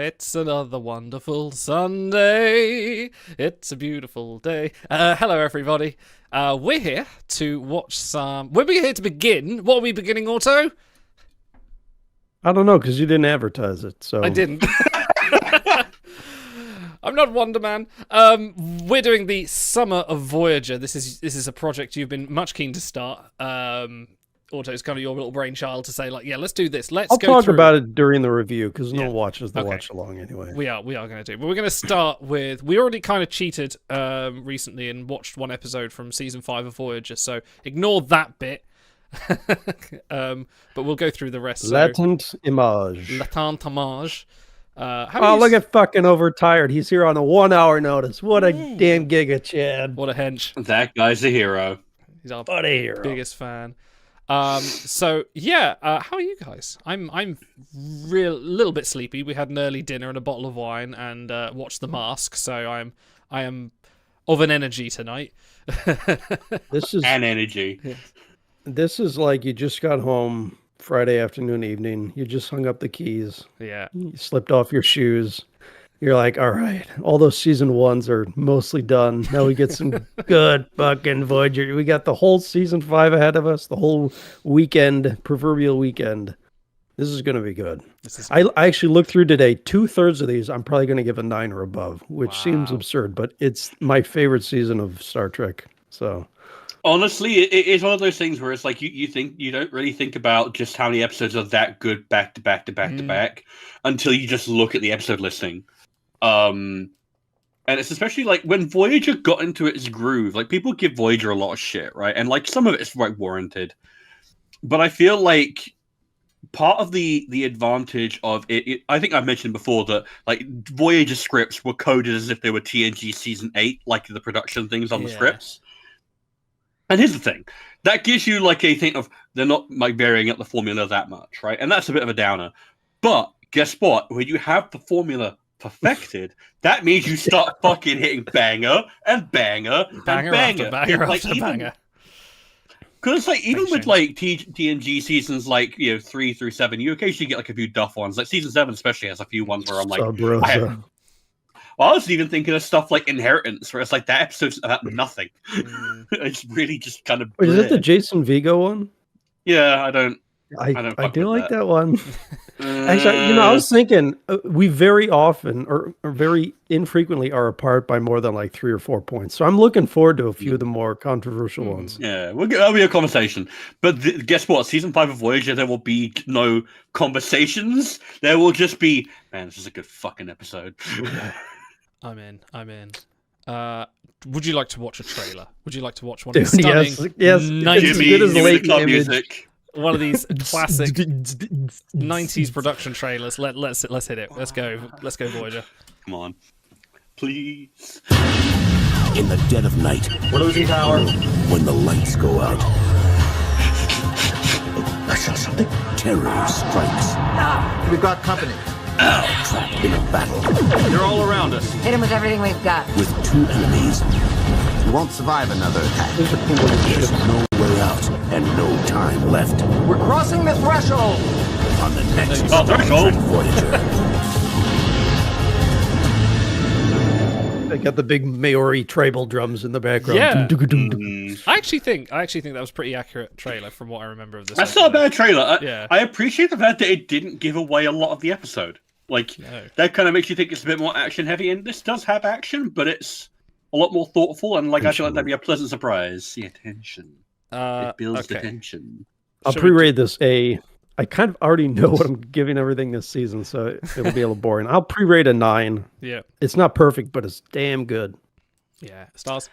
it's another wonderful Sunday. It's a beautiful day. Hello, everybody. We're here to watch some... We're here to begin. What are we beginning, Otto? I don't know, because you didn't advertise it, so... I didn't. I'm not Wonder Man. We're doing the Summer of Voyager. This is a project you've been much keen to start. Otto, it's kind of your little brainchild to say, like, yeah, let's do this. I'll talk about it during the review, because no one watches the watch-along anyway. We are going to do. But we're going to start with... We already kind of cheated recently and watched one episode from Season 5 of Voyager, so ignore that bit. But we'll go through the rest. Latent image. Latent image. Look at fucking Overtired. He's here on a 1 hour notice. What a damn giga, Chad. What a hench. That guy's a hero. He's our hero. Biggest fan. How are you guys? I'm little bit sleepy. We had an early dinner and a bottle of wine and watched The Mask, so I am of an energy tonight. This is an energy. Yeah. This is like you just got home Friday afternoon, evening. You just hung up the keys. Yeah. You slipped off your shoes. You're like, all right, all those season ones are mostly done. Now we get some good fucking Voyager. We got the whole season 5 ahead of us, the whole weekend, proverbial weekend. This is going to be good. I actually looked through today. 2/3 of these, I'm probably going to give a 9 or above, which seems absurd, but it's my favorite season of Star Trek. So, honestly, it's one of those things where it's like you don't really think about just how many episodes are that good back to back to back to back until you just look at the episode listing. And it's especially like when Voyager got into its groove, like people give Voyager a lot of shit, right? And like some of it's like warranted. But I feel like part of the advantage of it, I think I've mentioned before that like Voyager scripts were coded as if they were TNG season 8, like the production things on the scripts. And here's the thing, that gives you like a thing of they're not like varying up the formula that much, right? And that's a bit of a downer. But guess what? When you have the formula perfected, that means you start fucking hitting banger and banger and banger. Banger after banger. Because like even with like TNG seasons like 3 through 7, you occasionally get like a few duff ones. Like season 7 especially has a few ones where I'm like, I was even thinking of stuff like Inheritance, where it's like that episode's about nothing. It's really just kind of. Wait, is that the Jason Vigo one? Yeah, I do like that one. Actually, I was thinking we very often or very infrequently are apart by more than like 3 or 4 points. So I'm looking forward to a few of the more controversial ones. Yeah, that'll be a conversation. But guess what? Season 5 of Voyager, there will be no conversations. There will just be, man, this is a good fucking episode. I'm in. Would you like to watch a trailer? Would you like to watch one of the stunning 90s music? One of these classic 90s production trailers. Let's hit it. Let's go Voyager. Come on. Please. In the dead of night. We're losing power. When the lights go out. I saw something. Terror strikes. We've got company. Trapped in a battle. They're all around us. Hit him with everything we've got. With 2 enemies. You won't survive another attack. There's no way out and no time left. We're crossing the threshold. On the next threshold. Voyager. They got the big Maori tribal drums in the background. Yeah. I actually think that was a pretty accurate trailer from what I remember of this. That's not a bad trailer. Yeah. I appreciate the fact that it didn't give away a lot of the episode. Like that kind of makes you think it's a bit more action heavy, and this does have action, but it's a lot more thoughtful, and like I feel like that'd be a pleasant surprise. The attention. It builds the tension. I'll pre-rate this I kind of already know what I'm giving everything this season, so it'll be a little boring. I'll pre-rate a 9. Yeah. It's not perfect, but it's damn good. Yeah. Stars?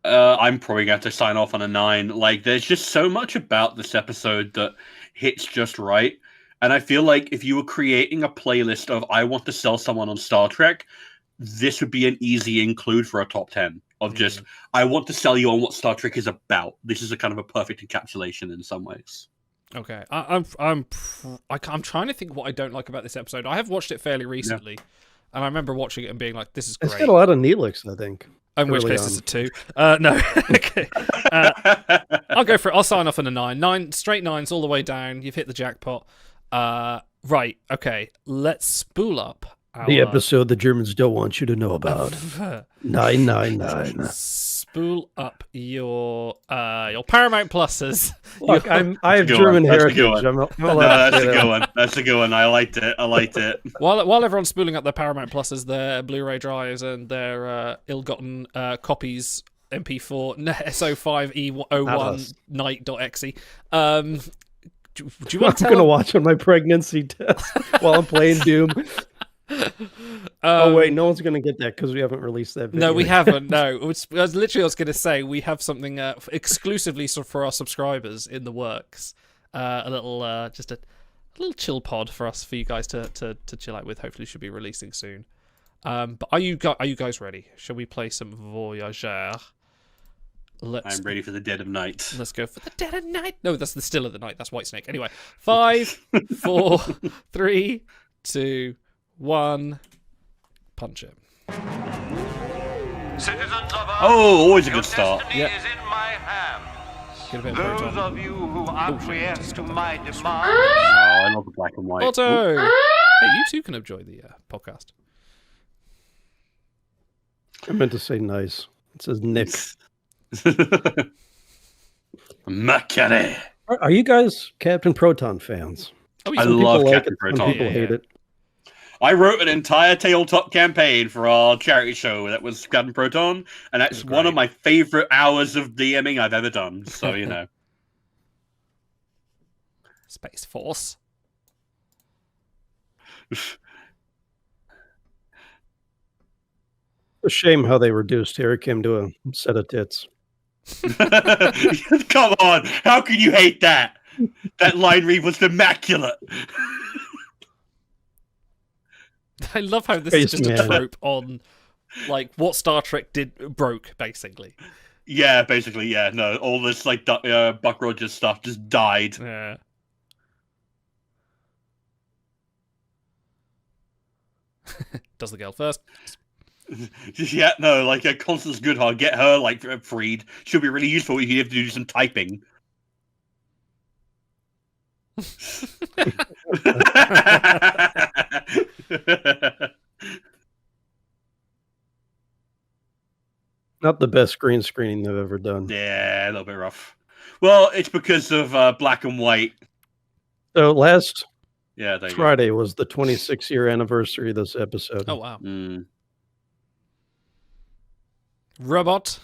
I'm probably going to have to sign off on a 9. Like, there's just so much about this episode that hits just right. And I feel like if you were creating a playlist of I want to sell someone on Star Trek, this would be an easy include for a top 10 of just, I want to sell you on what Star Trek is about. This is a kind of a perfect encapsulation in some ways. Okay, I'm trying to think what I don't like about this episode. I have watched it fairly recently, and I remember watching it and being like, "This is great." It's got a lot of Neelix, I think. In which case, it's a 2. No, okay. I'll go for it. I'll sign off on a 9. 9 straight 9s all the way down. You've hit the jackpot. Right. Okay. Let's spool up our The episode the Germans don't want you to know about. 999. Spool up your Paramount Pluses. Look, I have Good German one. That's a good heritage. one. I'm not No, allowed to that's say a that. good one. That's a good one. I liked it. While everyone's spooling up their Paramount Pluses, their Blu-ray drives, and their ill-gotten copies, MP4 SO5E01 Night.exe. Do you want to I'm tell gonna watch on my pregnancy test while I'm playing Doom. Oh wait, no one's gonna get that because we haven't released that video. No, we haven't. No, I was going to say we have something exclusively for our subscribers in the works. A little, just a little chill pod for you guys to chill out with. Hopefully, should be releasing soon. But are you guys ready? Shall we play some Voyager? I'm ready for the dead of night. Let's go for the dead of night. No, that's the still of the night. That's Whitesnake. Anyway, 5, 4, 3, 2, 1. Punch it. Citizens of Earth, Oh, always a your good start. destiny Yep. is in my hands. Get a bit of Those proton. of you who acquiesce to my demands, Oh, I love the black and white. Otto! Hey, you too can enjoy the podcast. I meant to say nice. It says Nick. Mercury. Are you guys Captain Proton fans? Oh, I he's love People like Captain it, some Proton. people Yeah, hate yeah. it. I wrote an entire tabletop campaign for our charity show that was Captain Proton, and that's one of my favorite hours of DMing I've ever done. So, you know. Space Force. A shame how they reduced Harry Kim to a set of tits. Come on. How can you hate that? That line read was immaculate. I love how this Space is just a Man. trope on, like, what Star Trek broke, basically. Yeah, basically, yeah. No, all this, like, Buck Rogers stuff just died. Yeah. Does the girl first? Yeah, no, like, Constance Goodhart, get her, like, freed. She'll be really useful if you have to do some typing. Not the best green screening they've ever done. Yeah, a little bit rough. Well, it's because of black and white. So last Yeah, there you Friday was the 26-year anniversary of this episode. Oh, wow. go. Mm. Robot.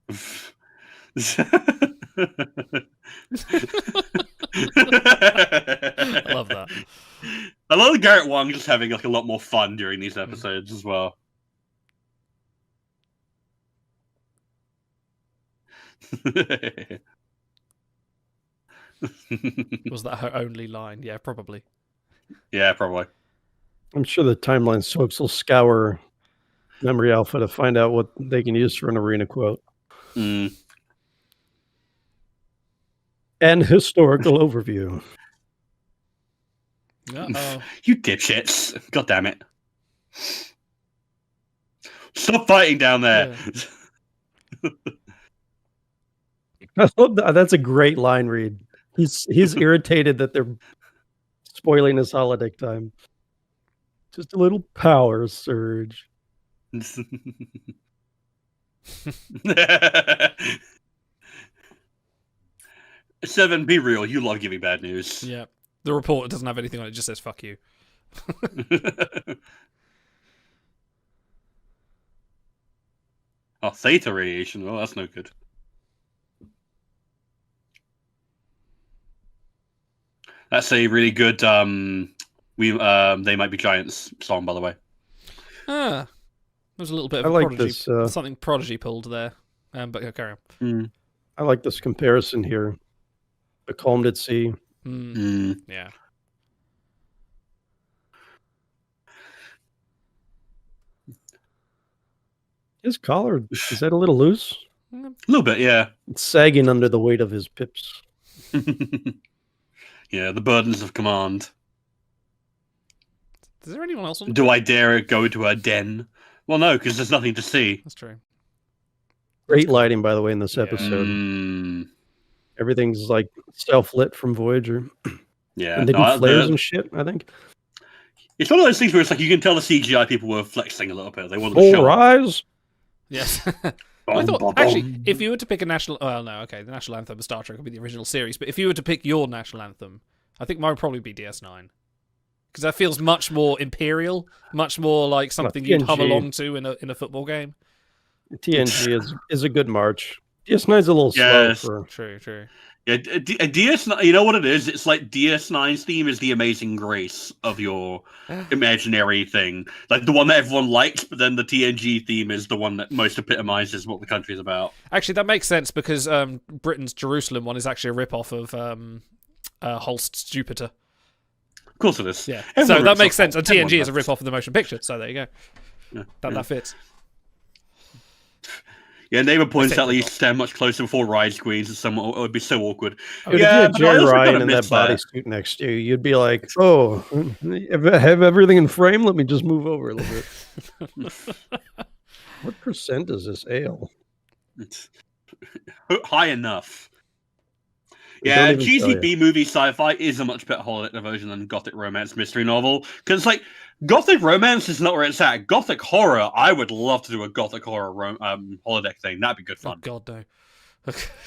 I love that. I love Garrett Wang just having like a lot more fun during these episodes as well. Was that her only line? Yeah, probably. Yeah, probably. I'm sure the timeline folks will scour Memory Alpha to find out what they can use for an arena quote. Mm. And historical overview. Uh-oh. You dipshits! God damn it! Stop fighting down there. I love that. That's a great line read. He's irritated that they're spoiling his holodeck time. Just a little power surge. Seven, be real. You love giving bad news. Yeah. The report doesn't have anything on it. It just says, fuck you. Oh, theta radiation. Well, that's no good. That's a really good They Might Be Giants song, by the way. Ah. There's a little bit of I a like Prodigy, this, something Prodigy pulled there. But carry on. I like this comparison here. Becalmed at sea. Yeah. His collar, is that a little loose? A little bit, yeah. It's sagging under the weight of his pips. Yeah, the burdens of command. Is there anyone else on? Do I dare go to her den? Well, no, because there's nothing to see. That's true. Great lighting, by the way, in this Yeah. episode. Mm. Everything's like self-lit from Voyager. Yeah, And they do flares and shit, I think. it's one of those things where it's like you can tell the CGI people were flexing a little bit. They wanted to Full show off. rise. Yes. Bum, I thought bum, actually, bum. if you were to pick a national, well, no, okay, the national anthem of Star Trek would be the original series. But if you were to pick your national anthem, I think mine would probably be DS9 because that feels much more imperial, much more like something you'd hum TNG. along to in a football game. TNG is a good march. DS9's a little Yes. slow for. True. Yeah, DS9. You know what it is? It's like DS9's theme is the Amazing Grace of your imaginary thing, like the one that everyone likes. But then the TNG theme is the one that most epitomizes what the country's about. Actually, that makes sense because Britain's Jerusalem one is actually a rip-off of Holst's Jupiter. Of course it is. Yeah, Everyone so that rips makes off- sense. And everyone TNG is a does. rip-off of the motion picture. So there you go. Yeah, That fits. Yeah, neighbor points say out that you rip-off. stand much closer before Rise Queens. It would be so awkward. Dude, Yeah, if but you I had Jay also Ryan kinda in that miss that. bodysuit next to you, you'd be like, "Oh, have everything in frame. Let me just move over a little bit." What percent is this ale? It's high enough. They Yeah, don't even cheesy tell ya. B-movie sci-fi is a much better holodeck version than gothic romance mystery novel. Because, like, gothic romance is not where it's at. Gothic horror, I would love to do a gothic horror holodeck thing. That'd be good Oh fun. God, no.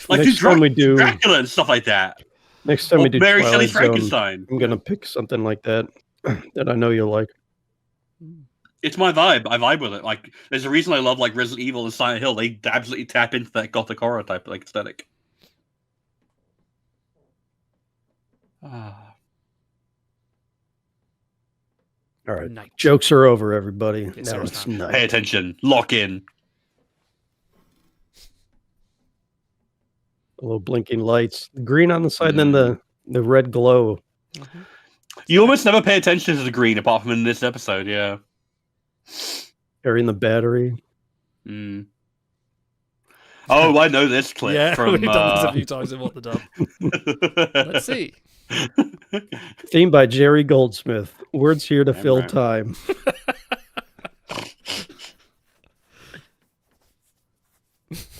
Like, Next time we do- Dracula and stuff like that. Next time Or we do Mary Twilight Shelley's Zone, Frankenstein. I'm gonna pick something like that that I know you'll like. It's my vibe. I vibe with it. Like, there's a reason I love, like, Resident Evil and Silent Hill. They absolutely tap into that gothic horror type, like, aesthetic. All right, Night. jokes are over, everybody. Yes, Now sir, it's it's night. Pay attention. Lock in. A little blinking lights, the green on the side, and then the red glow. You almost never pay attention to the green, apart from in this episode, yeah. Carrying the battery. Mm. Oh, I know this clip Yeah, from... we've done this a few times in What the Dub. Let's see. Theme by Jerry Goldsmith. Words here to Damn fill right. time.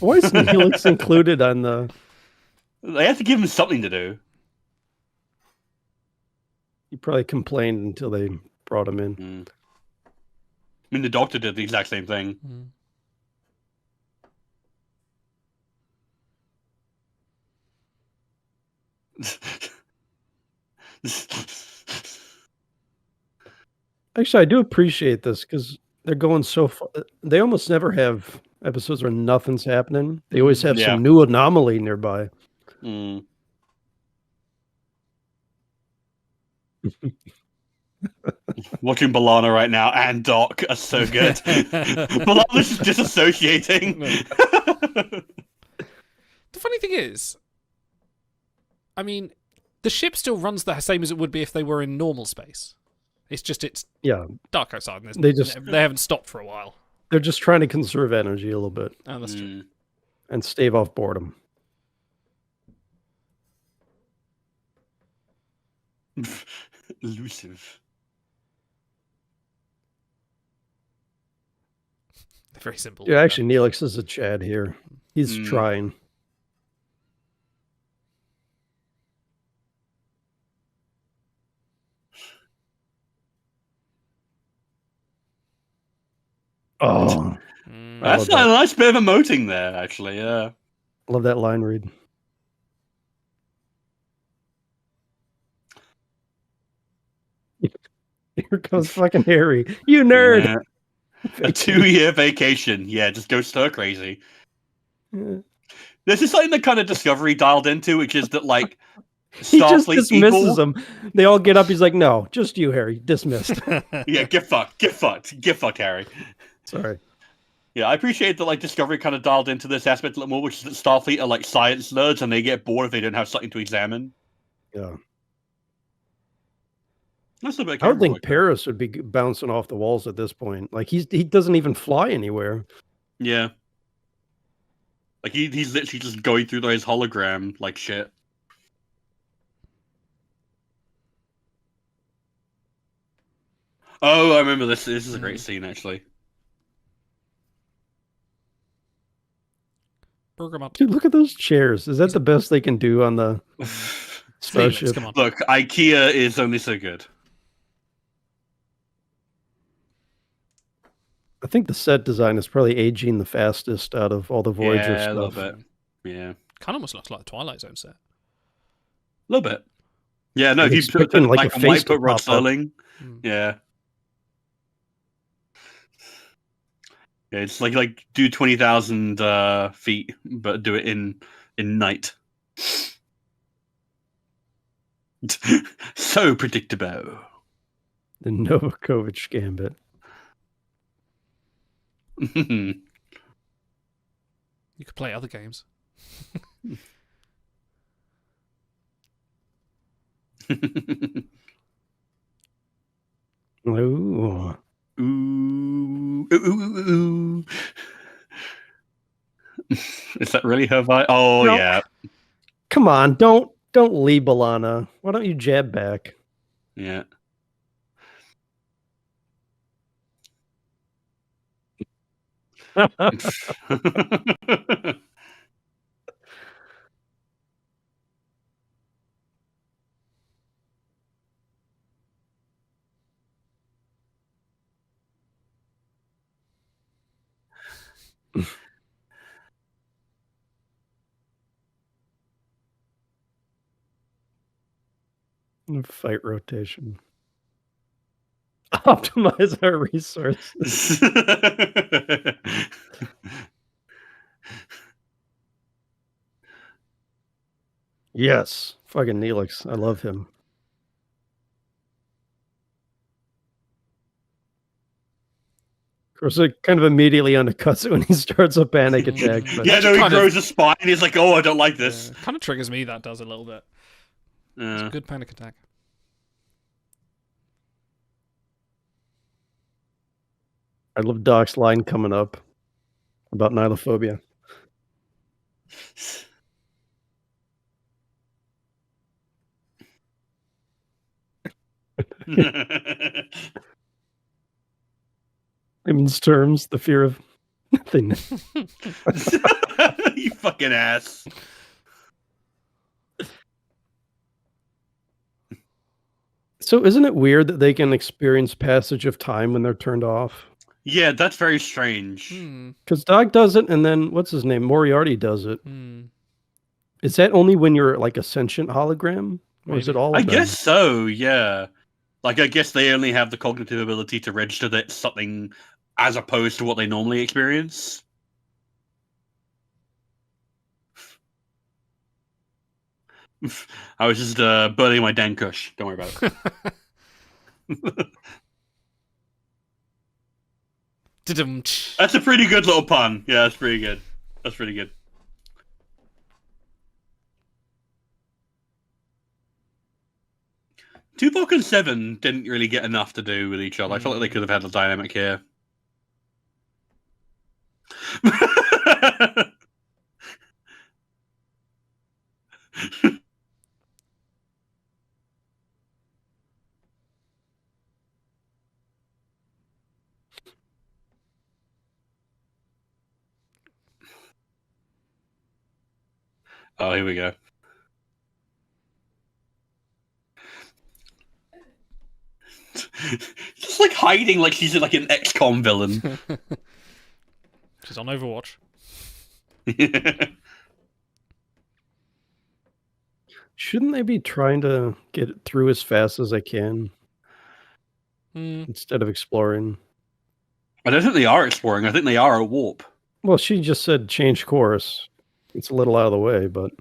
Why is Neelix included on the? They have to give him something to do. He probably complained until they brought him in. Mm. I mean, the Doctor did the exact same thing. Mm. Actually, I do appreciate this because they're going so far. They almost never have episodes where nothing's happening. They always have Yeah. some new anomaly nearby. Mm. Watching Balana right now and Doc are so good. Balana's just disassociating. The funny thing is, I mean, the ship still runs the same as it would be if they were in normal space. It's just it's Yeah, dark outside. And They they haven't stopped for a while. they're just trying to conserve energy a little bit Oh, that's true. Mm. and stave off boredom. Elusive. They're very simple. Yeah, actually, Neelix is a Chad here. He's Mm. trying. Oh, Mm. I That's love a that. nice bit of emoting there, actually, yeah. Love that line read. Here comes fucking Harry. You nerd. Yeah. A 2-year vacation. Yeah, just go stir crazy. Yeah. This is something that kind of Discovery dialed into, which is that, like, He just Starfleet dismisses people... them. They all get up. He's like, "No, just you, Harry. Dismissed." Yeah, get fucked, Harry. Sorry. Yeah, I appreciate that, like, Discovery kind of dialed into this aspect a little more, which is that Starfleet are, like, science nerds, and they get bored if they don't have something to examine. Yeah. That's a bit I would think work. Paris would be bouncing off the walls at this point. Like he doesn't even fly anywhere. Yeah. Like, he's literally just going through his hologram, like, shit. Oh, I remember this. This is a great scene, actually. Bergamot. Dude, look at those chairs. Is that the best they can do on the Felix, Starship. come on. Look, IKEA is only so good. I think the set design is probably aging the fastest out of all the Voyager Yeah, a little stuff. bit. Yeah, Kind of almost looks like a Twilight Zone set. a little bit. Yeah, no, I'm if you put expecting, like, a black and white, face to put Rod pop up. Serling. Mm. Yeah. Yeah, it's like do 20,000 feet, but do it in night. So predictable. The Novakovic Gambit. You could play other games. Ooh. Ooh, ooh, ooh, ooh, ooh. Is that really her vibe? Oh, No. yeah. Come on, don't leave Alana. Why don't you jab back? Yeah. Fight rotation. Optimize our resources. Yes. Fucking Neelix. I love him. Of course, it kind of immediately undercuts it when he starts a panic attack. But Yeah, no, he Kind of- grows a spine. He's like, oh, I don't like this. Kind of triggers me, that does a little bit. It's a good panic attack. I love Doc's line coming up about nilophobia. Layman's terms, the fear of nothingness. You fucking ass. So isn't it weird that they can experience passage of time when they're turned off? Yeah, that's very strange. Because Doc does it, and then, what's his name? Moriarty does it. Is that only when you're like a sentient hologram? Or is it Maybe. all I of them? guess so, yeah. Like, I guess they only have the cognitive ability to register that it's something as opposed to what they normally experience. I was just burning my Dan Kush. Don't worry about it. That's a pretty good little pun. Yeah, that's pretty good. That's pretty good. Tuvok and Seven didn't really get enough to do with each other. I felt like they could have had a dynamic here. Oh, here we go. Just like hiding like she's like an XCOM villain. She's on Overwatch. Shouldn't they be trying to get it through as fast as they can instead of exploring? I don't think they are exploring. I think they are a warp. Well, she just said change course. It's a little out of the way, but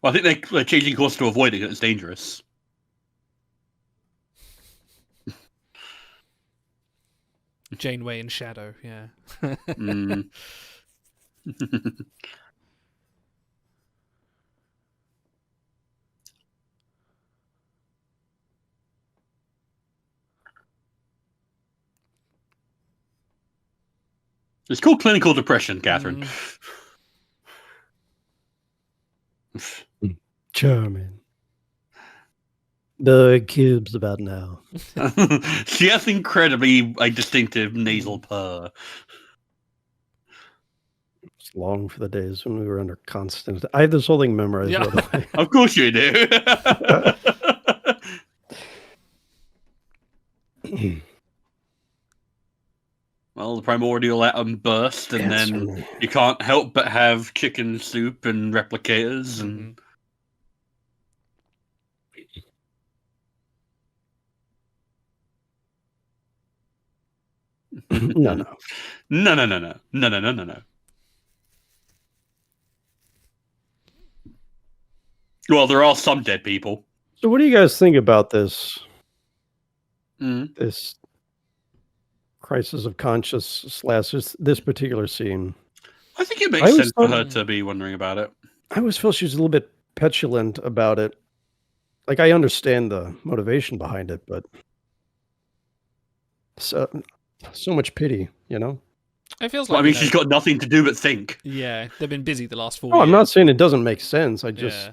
Well, I think they're changing course to avoid it because it's dangerous. Janeway in shadow, yeah. Mm. It's called clinical depression, Catherine. charming. The cube's about now. She has incredibly distinctive nasal purr. long for the days when we were under constant. I have this whole thing memorized. Yeah. By the way. Of course you do. Well, the primordial atom burst, and Yeah, then certainly. you can't help but have chicken soup and replicators, and No. no. Well, there are some dead people. So, what do you guys think about this? Mm. This crisis of conscious / this particular scene. I think it I makes always sense for thought- her to be wondering about it. I always feel she's a little bit petulant about it. Like, I understand the motivation behind it, but so much pity, you know? It feels Well, like I mean, you know, she's got nothing to do but think. yeah, they've been busy the last 4 Oh, years. I'm not saying it doesn't make sense. I just Yeah.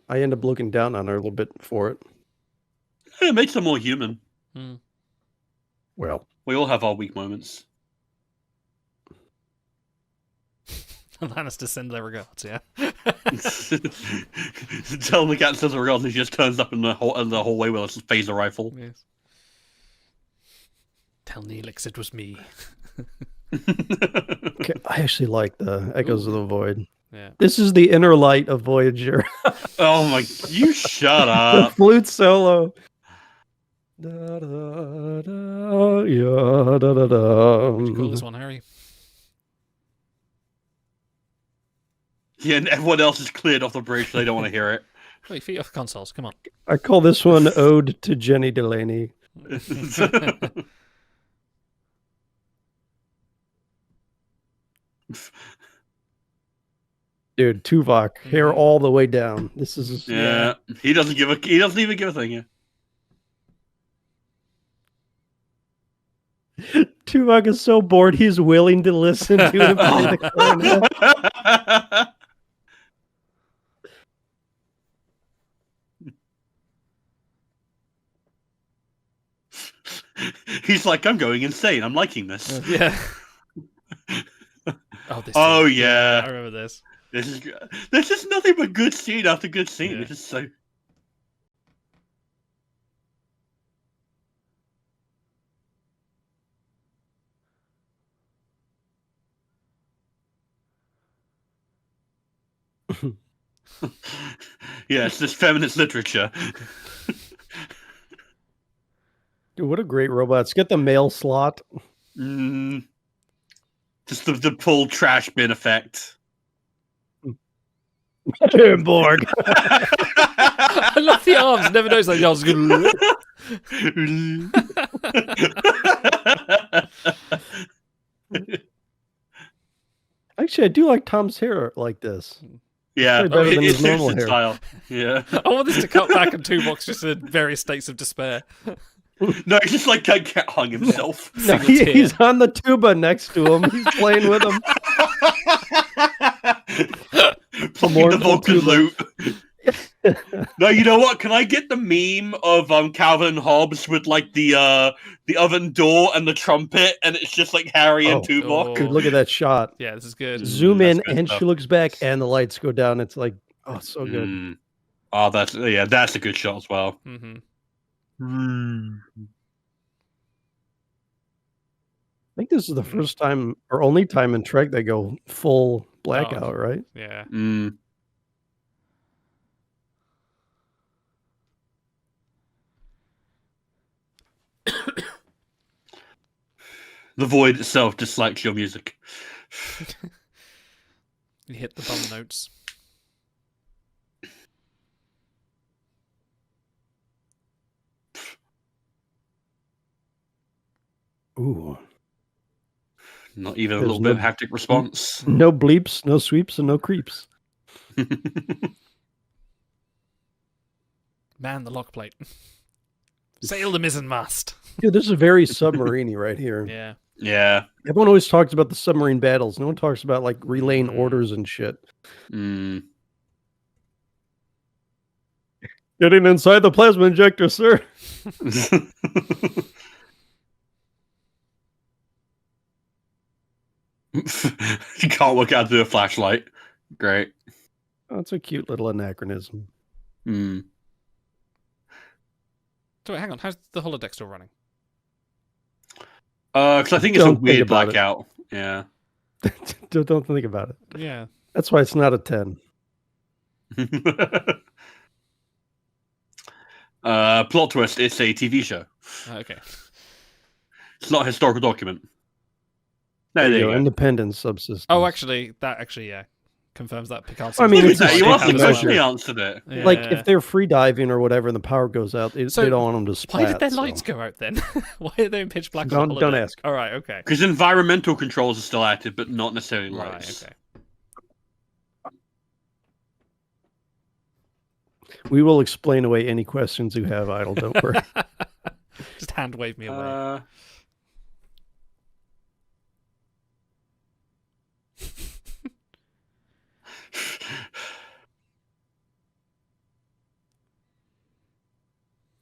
I end up looking down on her a little bit for it. It makes her more human. Well, We all have our weak moments. Lannister send their regards, yeah. Tell the cat says regardless, he just turns up in the hallway with a phaser rifle. Yes. Tell Neelix it was me. okay, I actually like the Echoes of the Void. Yeah. This is the inner light of Voyager. Oh my! You shut The up. flute solo. Da, da, da, yeah, da, da, da. What do you call this one, Harry? Yeah, and everyone else is cleared off the bridge. So they don't want to hear it. Wait, feet off consoles, come on. I call this one Ode to Jenny Delaney. Dude, Tuvok, hair all the way down. This is Yeah, he doesn't give a. He doesn't even give a thing. Yeah. Tuvok is so bored he's willing to listen to him play the clarinet. He's like, I'm going insane. I'm liking this. Yeah. Oh, this Oh, scene. yeah. I remember this. This is. There's just nothing but good scene after good scene. Yeah. It's just so. Yeah, it's this feminist literature. Dude, what a great robots. Get the mail slot. Mm, just the full trash bin effect. Borg. I love the arms. Never noticed the arms. Actually, I do like Tom's hair like this. Yeah, Probably better than it his suits normal the hair. style. Yeah. I want this to cut back in Tuvok's just in various states of despair. No, he's just like cat hung himself. No, Single tear. he's on the tuba next to him. He's playing with him. Plucking the Vulcan tuba. loot. No, you know what? Can I get the meme of Calvin and Hobbes with like the oven door and the trumpet, and it's just like Harry and Oh. Tuvok? Dude, look at that shot. Yeah, this is good. Zoom That's in, good and stuff. she looks back, and the lights go down. It's like, oh, it's so good. Mm. Oh, that's a good shot as well. Mm-hmm. I think this is the first time or only time in Trek they go full blackout, right? Yeah. Mm. The void itself dislikes your music. You hit the bum notes. Ooh. Not even a There's little bit of no- haptic response. No bleeps, no sweeps, and no creeps. Man the lock plate. Sail the mizzenmast. Dude, this is very submarine-y right here. Yeah. Yeah. Everyone always talks about the submarine battles. No one talks about like relaying Mm. orders and shit. Mm. Getting inside the plasma injector, sir. You can't work out through a flashlight. Great. Oh, it's a cute little anachronism. Mm. So wait, hang on. How's the holodeck still running? Because I think it's a Don't think weird about it. blackout. Yeah. Don't think about it. Yeah. That's why it's not a 10. Plot twist: it's a TV show. Okay. It's not a historical document. No, There there you you go. go. Independent subsistence. Oh, actually, yeah, confirms that Picard. I mean, Look it's at that. You a asked the safety question, he measure. answered it. Yeah. Like, if they're free diving or whatever and the power goes out, they So, don't want them to splat. Why did their so. lights go out then? Why are they in pitch black? Don't ask. All right, okay. Because environmental controls are still active, but not necessarily lights. Right, okay. We will explain away any questions you have, Idle. Don't worry. Just hand wave me away.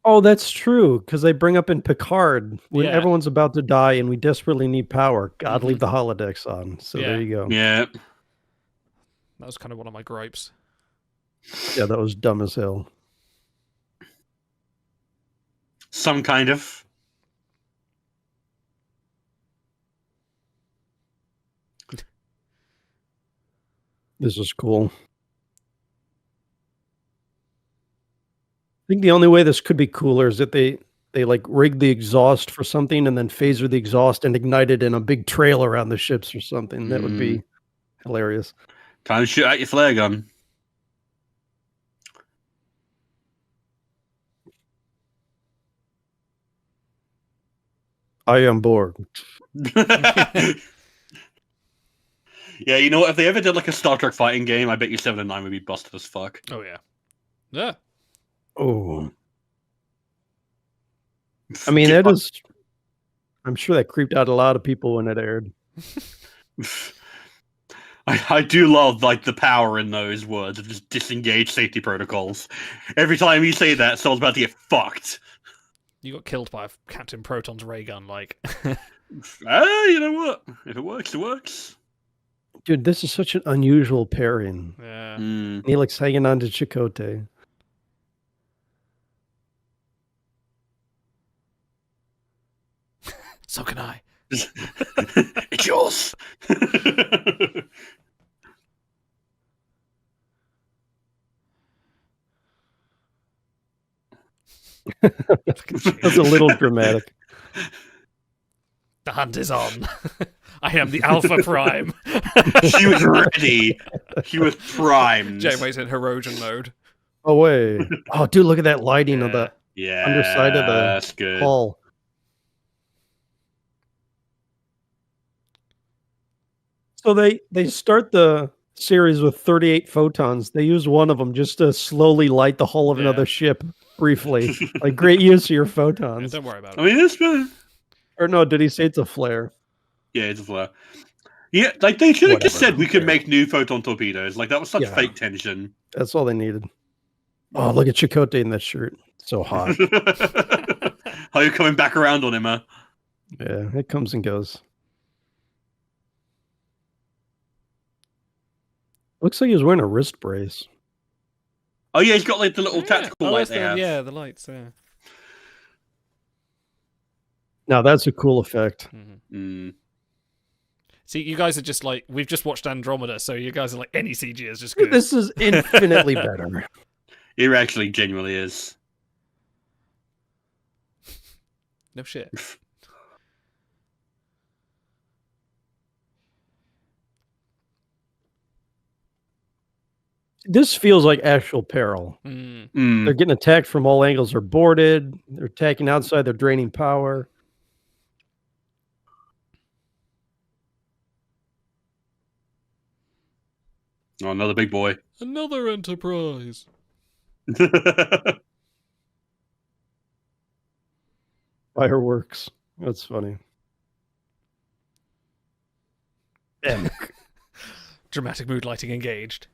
Oh, that's true. Because they bring up in Picard when Yeah. everyone's about to die and we desperately need power. God, Mhm. leave the holodecks on. So there you go. Yeah. That was kind of one of my gripes. Yeah, that was dumb as hell. Some kind of. This is cool. I think the only way this could be cooler is that they like rig the exhaust for something and then phaser the exhaust and ignite it in a big trail around the ships or something. That would be hilarious. Time to shoot out your flare gun. I am Borg. Yeah, you know what? If they ever did like a Star Trek fighting game, I bet you 7 and 9 would be busted as fuck. Oh yeah. Yeah. Oh. I mean, that is. I'm sure that creeped out a lot of people when it aired. I do love like the power in those words of just disengage safety protocols. Every time you say that, someone's about to get fucked. You got killed by Captain Proton's ray gun, like. You know what? If it works, it works. Dude, this is such an unusual pairing. Yeah. Neelix hanging on to Chakotay. So can I. It's yours. That's a little dramatic. The hunt is on. I am the Alpha Prime. She was ready. She was primed. Janeway's in Herogen mode. Oh, wait. Oh, dude, look at that lighting of the Yeah, underside of the that's good. hull. So they start the series with 38 photons. They use one of them just to slowly light the hull of another ship briefly. Like, great use of your Yeah, photons. don't worry about I it. mean, it's good. Or no, did he say it's a flare? Yeah, it's a flare. Yeah, like they should have just Whatever, said we who could cares? make new photon torpedoes. Like that was such Yeah. fake tension. That's all they needed. Oh, look at Chakotay in that shirt. So hot. How you coming back around on him, huh? Yeah, it comes and goes. Looks like he was wearing a wrist brace. Oh yeah, he's got like the little Yeah. tactical Oh, light that's they the- have. yeah, the lights. Yeah. Now that's a cool effect. Mm. See, you guys are just like, we've just watched Andromeda, so you guys are like, any CG is just good. This is infinitely better. It actually genuinely is. No shit. This feels like actual peril. Mm. They're getting attacked from all angles. They're boarded. They're attacking outside. They're draining power. Oh, another big boy. Another Enterprise. Fireworks. That's funny. M. Dramatic mood lighting engaged.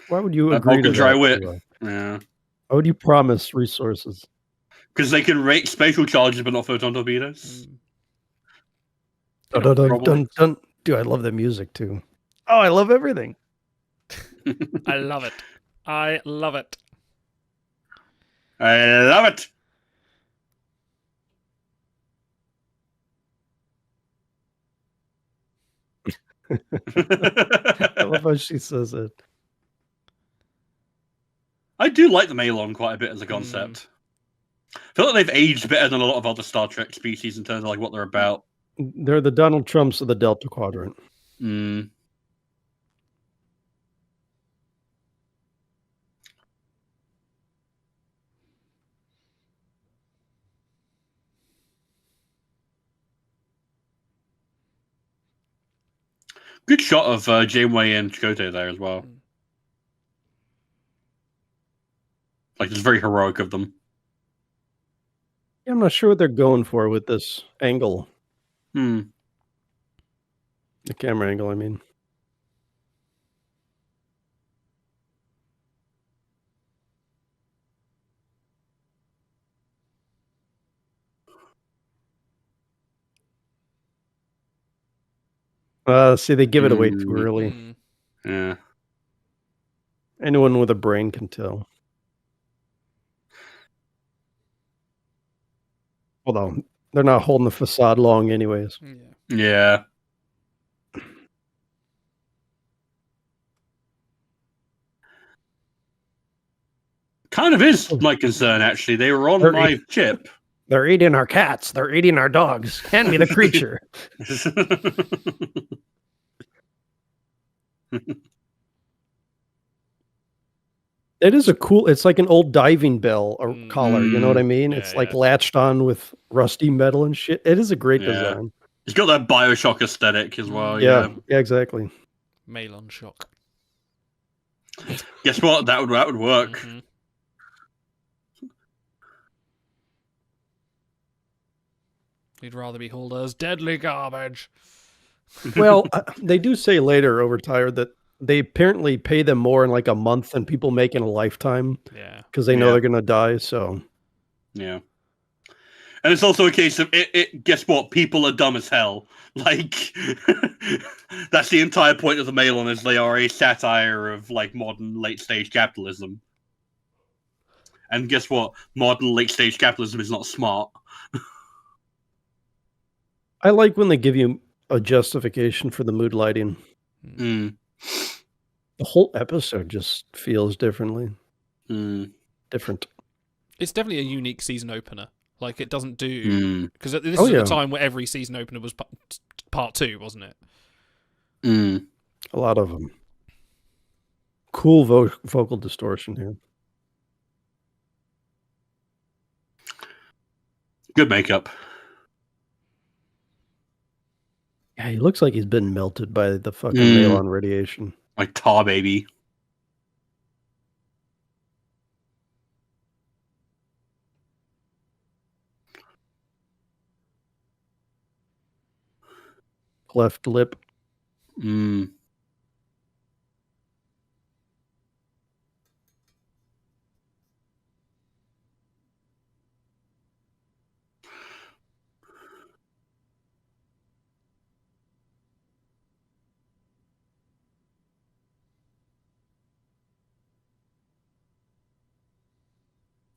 Why would you agree to Vulcan dry that? wit. Levi? Yeah. Why would you promise resources? Because they can rate spatial charges but not photon torpedoes. Dun, dun, dun, probably. dun, dun. Dude, I love the music too. Oh, I love everything. I love it. I love it. I love it. I love how she says it. I do like the Malon quite a bit as a concept. I feel like they've aged better than a lot of other Star Trek species in terms of like what they're about. They're the Donald Trumps of the Delta Quadrant. Mm. Good shot of Janeway and Chakotay there as well. Like, it's very heroic of them. Yeah, I'm not sure what they're going for with this angle. Hmm. The camera angle, I mean. See, they give it away too early. Yeah. Anyone with a brain can tell. Although, they're not holding the facade long anyways. Yeah. Kind of is my concern, actually. They were on my ship. They're eating our cats. They're eating our dogs. Hand me the creature. It is a cool, it's like an old diving bell or collar, you know what I mean? Yeah, it's like latched on with rusty metal and shit. It is a great design. It's got that Bioshock aesthetic as well. Yeah, exactly. Malon shock. Guess what? That would work. He'd rather be hauled as deadly garbage. Well, they do say later over Tired that they apparently pay them more in like a month than people make in a lifetime. Yeah. Because they know they're going to die, so. Yeah. And it's also a case of, guess what? People are dumb as hell. Like, that's the entire point of the Malon, is they are a satire of, like, modern late-stage capitalism. And guess what? Modern late-stage capitalism is not smart. I like when they give you a justification for the mood lighting. Mm. The whole episode just feels differently. Different. It's definitely a unique season opener. Like, it doesn't do... Because this is the time where every season opener was part 2, wasn't it? A lot of them. Cool vocal distortion here. Good makeup. Yeah, he looks like he's been melted by the fucking Malon radiation. Like Tar Baby. Cleft lip.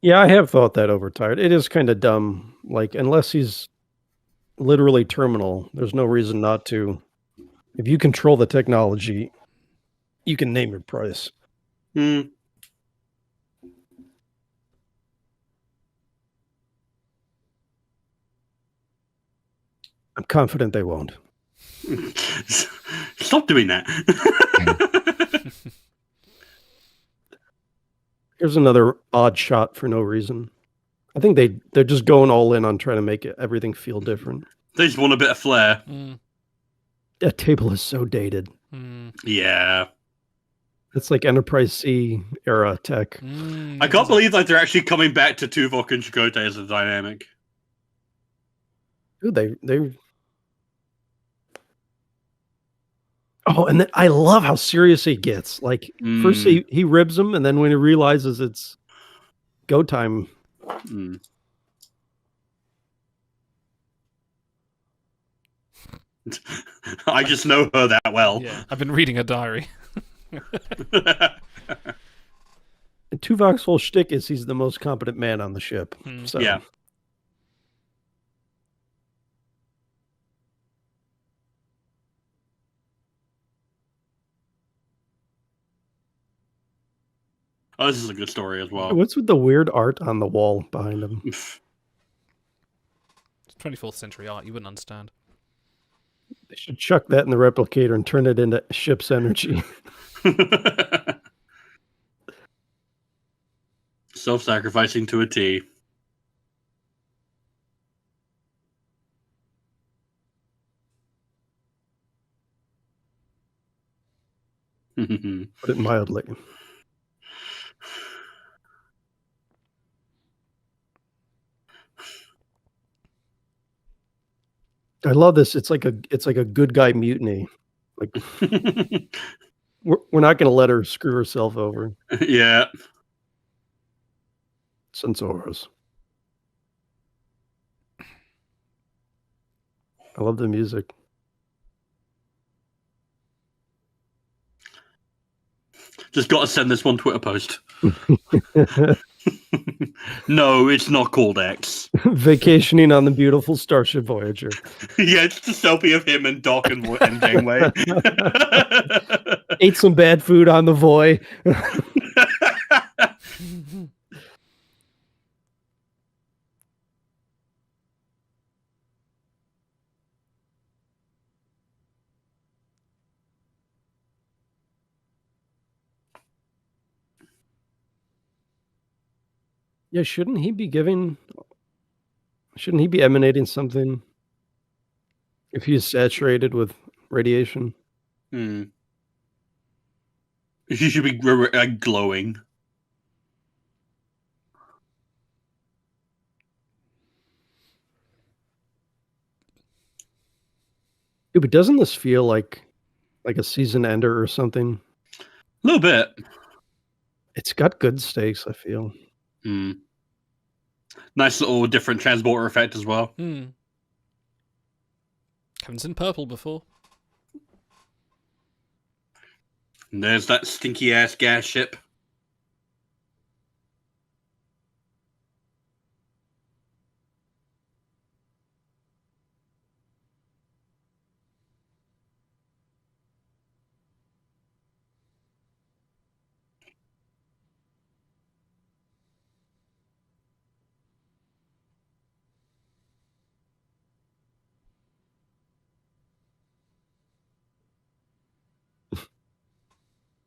Yeah, I have thought that over Tired. It is kind of dumb. Like, unless he's literally terminal, there's no reason not to. If you control the technology, you can name your price. I'm confident they won't. Stop doing that. Here's another odd shot for no reason. I think they're just going all in on trying to make everything feel different. They just want a bit of flair. That table is so dated. Yeah. It's like Enterprise C era tech. I can't believe that they're actually coming back to Tuvok and Chakotay as a dynamic. Dude, Oh, and then I love how serious he gets. Like first he ribs him, and then when he realizes it's go time, I just know her that well. Yeah, I've been reading her diary. and Tuvok's whole shtick is he's the most competent man on the ship. So Yeah. Oh, this is a good story as well. What's with the weird art on the wall behind him? It's 24th century art. You wouldn't understand. They should chuck that in the replicator and turn it into ship's energy. Self-sacrificing to a T. Put it mildly. I love this. It's like a good guy mutiny. Like we're not going to let her screw herself over. Yeah. Sensoros. I love the music. Just got to send this one Twitter post. No, it's not called X. Vacationing on the beautiful starship Voyager. Yeah, it's just a selfie of him and Doc and Janeway. Ate some bad food on the VOY. Yeah, shouldn't he be emanating something if he's saturated with radiation? He should be glowing. Dude, but doesn't this feel like a season ender or something? A little bit. It's got good stakes, I feel. Nice little different transporter effect as well. Haven't seen purple before. And there's that stinky ass gas ship.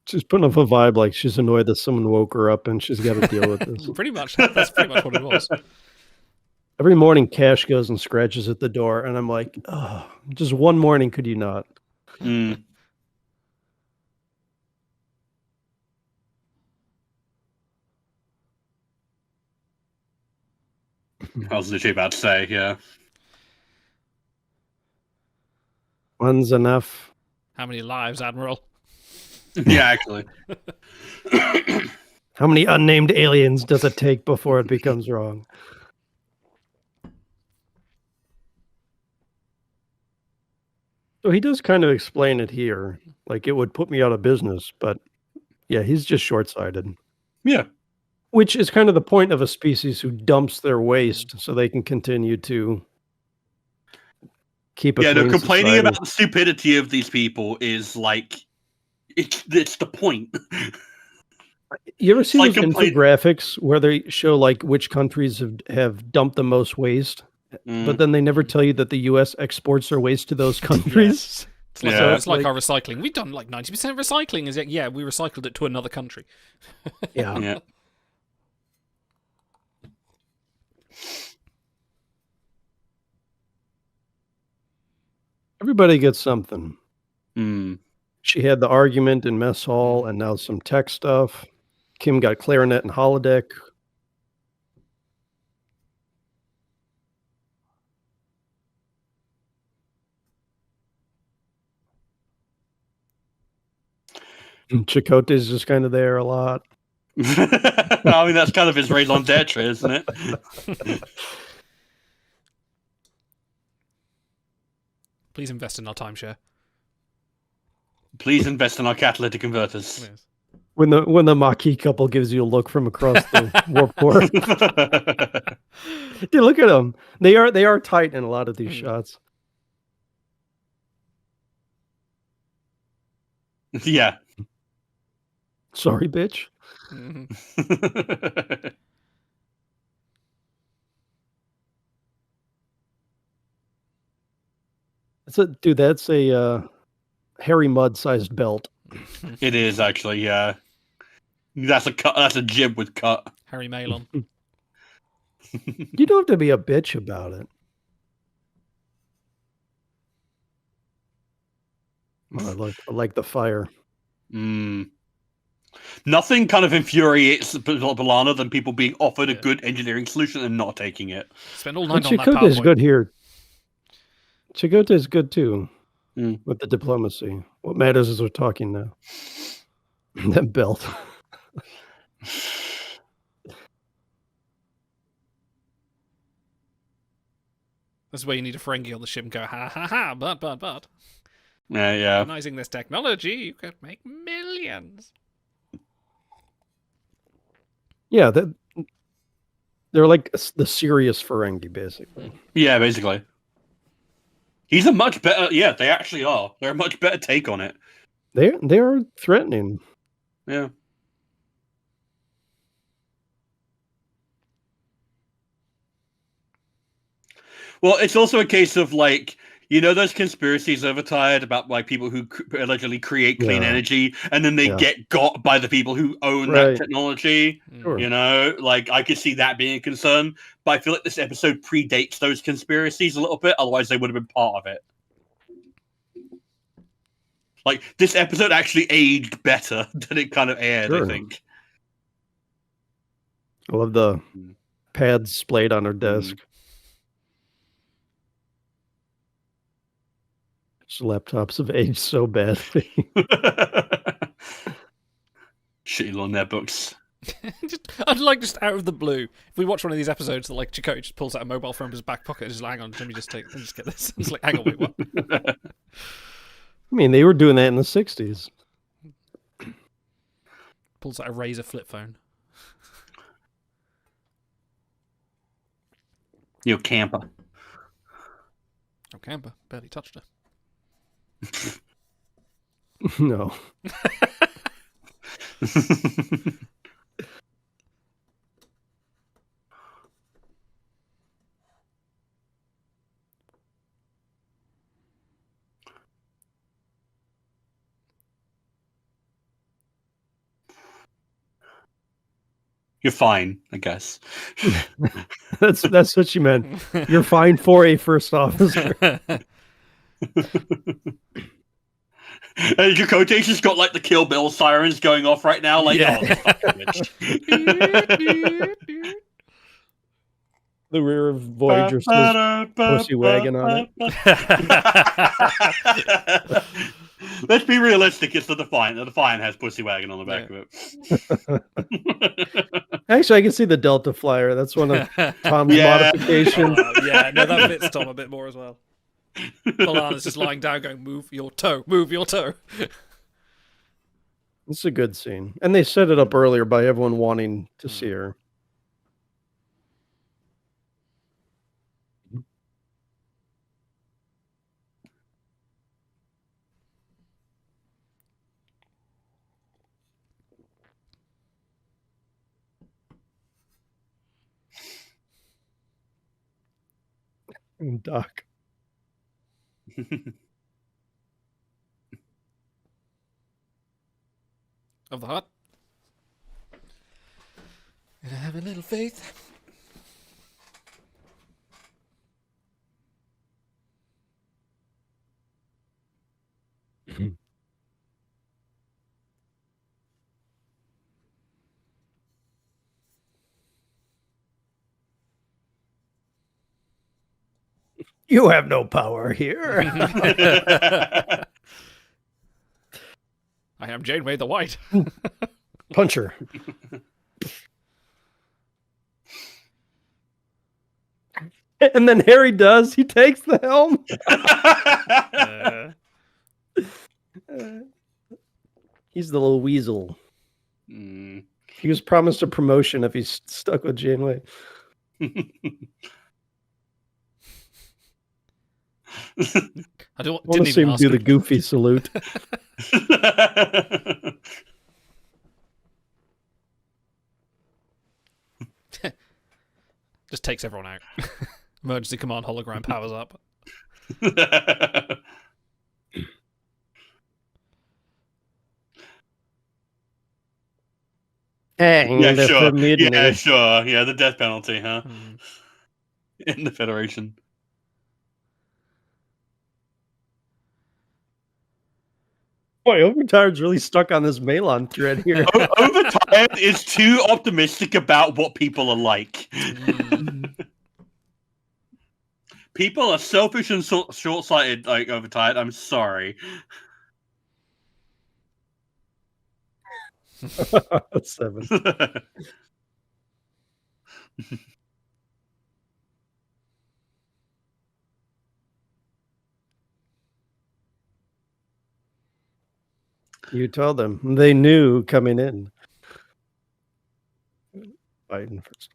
She's putting up a vibe like she's annoyed that someone woke her up and she's got to deal with this. Pretty much. That's pretty much what it was. Every morning, Cash goes and scratches at the door, and I'm like, oh, just one morning, could you not? I was literally about to say, yeah. One's enough. How many lives, Admiral? Yeah, actually. How many unnamed aliens does it take before it becomes wrong? So he does kind of explain it here. Like, it would put me out of business, but yeah, he's just short-sighted. Yeah. Which is kind of the point of a species who dumps their waste so they can continue to keep a clean complaining society. about the stupidity of these people is like, it's the point. You ever see like those infographics where they show like which countries have dumped the most waste, but then they never tell you that the U.S. exports their waste to those countries? It's like our recycling. We've done like 90% recycling. Is it? Yeah, we recycled it to another country. Yeah. Everybody gets something. She had the argument in mess hall and now some tech stuff. Kim got clarinet and holodeck. And Chakotay's just kind of there a lot. I mean, that's kind of his raison d'etre, isn't it? Please invest in our timeshare. Please invest in our catalytic converters. Yes. When the Maquis couple gives you a look from across the warp core. Dude, look at them. They are tight in a lot of these shots. Yeah. Sorry, bitch. That's a Harry Mudd-sized belt. It is actually, yeah. That's a cut. That's a jib with cut. Harry Malon. You don't have to be a bitch about it. Oh, I like the fire. Nothing kind of infuriates Balana than people being offered a good engineering solution and not taking it. Spend all night on that Chakotay is PowerPoint. good here. Chakotay is good too with the diplomacy. What matters is we're talking now. That belt. That's where you need a Ferengi on the ship and go, ha ha ha, but. Yeah. Recognizing this technology, you could make millions. Yeah, they're like the serious Ferengi, basically. Yeah, basically. He's a much better. Yeah, they actually are. They're a much better take on it. They are threatening. Yeah. Well, it's also a case of like, you know, those conspiracies overtired about like people who allegedly create clean energy, and then they get got by the people who own that technology. Sure. You know, like I could see that being a concern, but I feel like this episode predates those conspiracies a little bit. Otherwise, they would have been part of it. Like this episode actually aged better than it kind of aired. I think. I love the pads splayed on her desk. Laptops have aged so badly. Shitty little netbooks. I'd like just out of the blue, if we watch one of these episodes that like Chakotay just pulls out a mobile phone from his back pocket and just hang on, let me just get this. It's like, hang on, wait, what? I mean, they were doing that in the 60s. Pulls out a Razor flip phone. Yo, camper. Oh, camper. Barely touched her. No. You're fine, I guess. That's what she meant. You're fine for a first officer. And Chakotay's just got like the Kill Bill sirens going off right now, like The rear of Voyager says pussy wagon on it. Let's be realistic. It's the Defiant. The Defiant has pussy wagon on the back of it. Actually, I can see the Delta Flyer. That's one of Tom's modifications. No, that fits Tom a bit more as well. Balana's just lying down going, move your toe, move your toe. It's a good scene. And they set it up earlier by everyone wanting to see her. And Doc. Of the heart. Gonna have a little faith. You have no power here. I am Janeway the White. Punch her. And then Harry does. He takes the helm. He's the little weasel. Mm. He was promised a promotion if he's stuck with Janeway. I I want didn't to see even him ask do him. the goofy salute. Just takes everyone out. Emergency command hologram powers up. Yeah, sure. mutiny. Yeah, sure. Yeah, the death penalty, huh? Mhm. In the Federation. Boy, Overtired's really stuck on this Malon thread here. Overtired is too optimistic about what people are like. People are selfish and short-sighted, like Overtired. I'm sorry. Seven. You told them. They knew coming in. Biden first.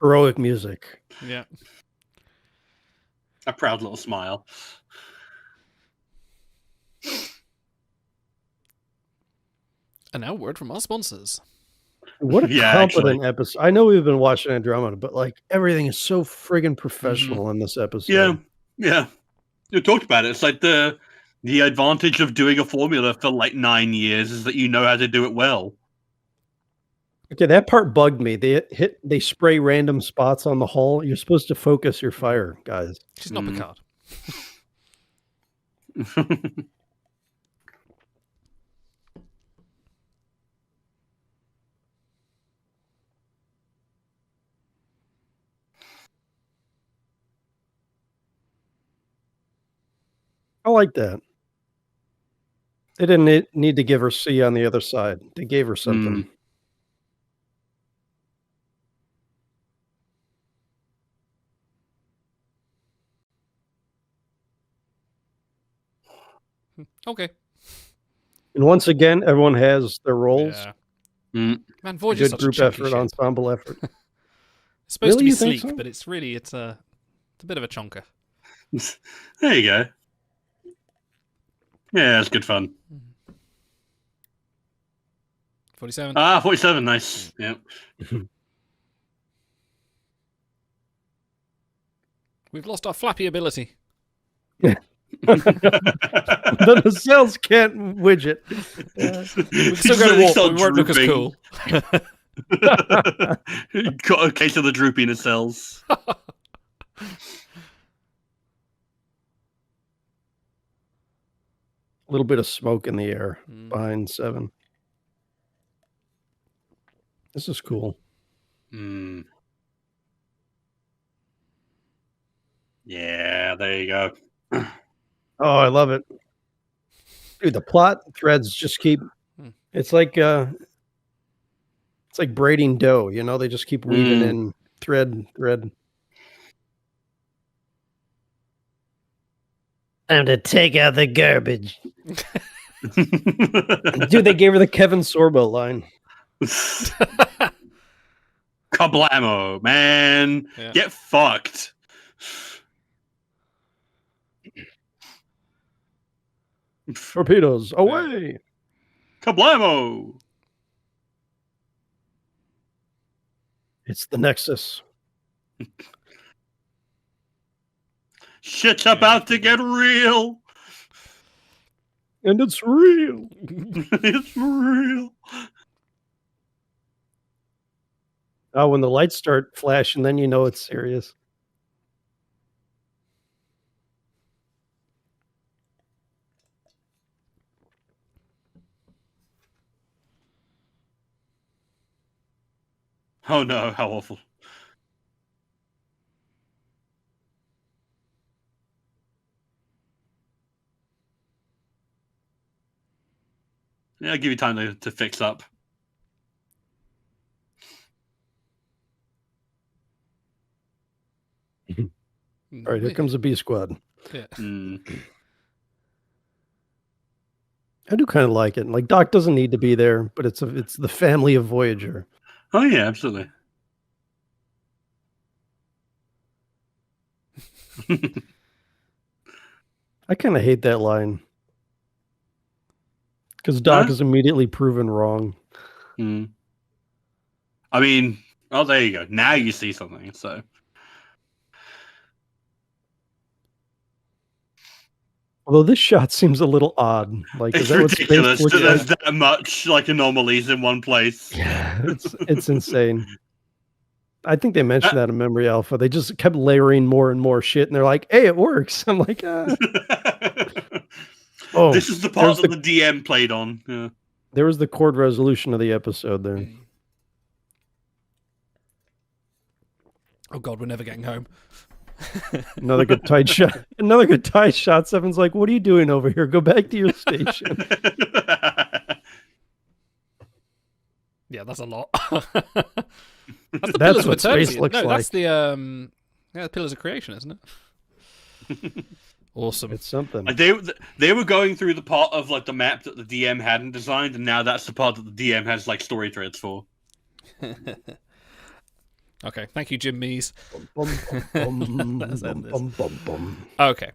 Heroic music. Yeah. A proud little smile. And now, word from our sponsors. What a Yeah, competent episode. I know we've been watching Andromeda, but like everything is so friggin' professional in this episode. Yeah, yeah. You talked about it. It's like the advantage of doing a formula for like 9 years is that you know how to do it well. Okay, that part bugged me. They spray random spots on the hull. You're supposed to focus your fire, guys. She's not Picard. I like that. They didn't need to give her C on the other side. They gave her something. Okay. And once again, everyone has their roles. Yeah. Mm. Man, Voyager's Good such group a chunky effort, ship. ensemble effort. It's supposed Really? You to be think sleek, so? but it's really it's a bit of a chonker. There you go. Yeah, it's good fun. 47. 47, nice. Yeah. We've lost our flappy ability. The nacelles can't widget. We can still go to warp, but we won't look as cool. Got a case of the droopy nacelles. A little bit of smoke in the air Mm. behind 7. This is cool. Mm. Yeah, there you go. Oh, I love it. Dude, the plot threads just keep it's like braiding dough, you know, they just keep weaving in thread. Time to take out the garbage. Dude, they gave her the Kevin Sorbo line. Kablamo, man. Yeah. Get fucked. Torpedoes away. Kablamo. It's the Nexus. Shit's about to get real. And it's real. It's real. Oh, when the lights start flashing, then you know it's serious. Oh no, how awful. Yeah, give you time to fix up. All right, here comes the B squad. Yeah. I do kind of like it. Like Doc doesn't need to be there, but it's the family of Voyager. Oh yeah, absolutely. I kind of hate that line because Doc Huh? is immediately proven wrong. I mean, oh, there you go. Now you see something. So, Although this shot seems a little odd. Like, it's is that what ridiculous space that looks there's like? that much like anomalies in one place. Yeah, it's insane. I think they mentioned that in Memory Alpha. They just kept layering more and more shit, and they're like, "Hey, it works." I'm like, "Oh, This is the part that the DM played on." Yeah. There was the chord resolution of the episode there. Oh God, we're never getting home. Another good tight shot. Another good tight shot. Seven's like, "What are you doing over here? Go back to your station." Yeah, that's a lot. That's Pillars of what Eternity. space looks No, like. that's the Pillars of Creation, isn't it? Awesome. It's something. Like they were going through the part of like the map that the DM hadn't designed, and now that's the part that the DM has like story threads for. Okay, thank you, Jim Mees. Bum, bum, bum, Let's end bum, this. bum, bum, bum. Okay.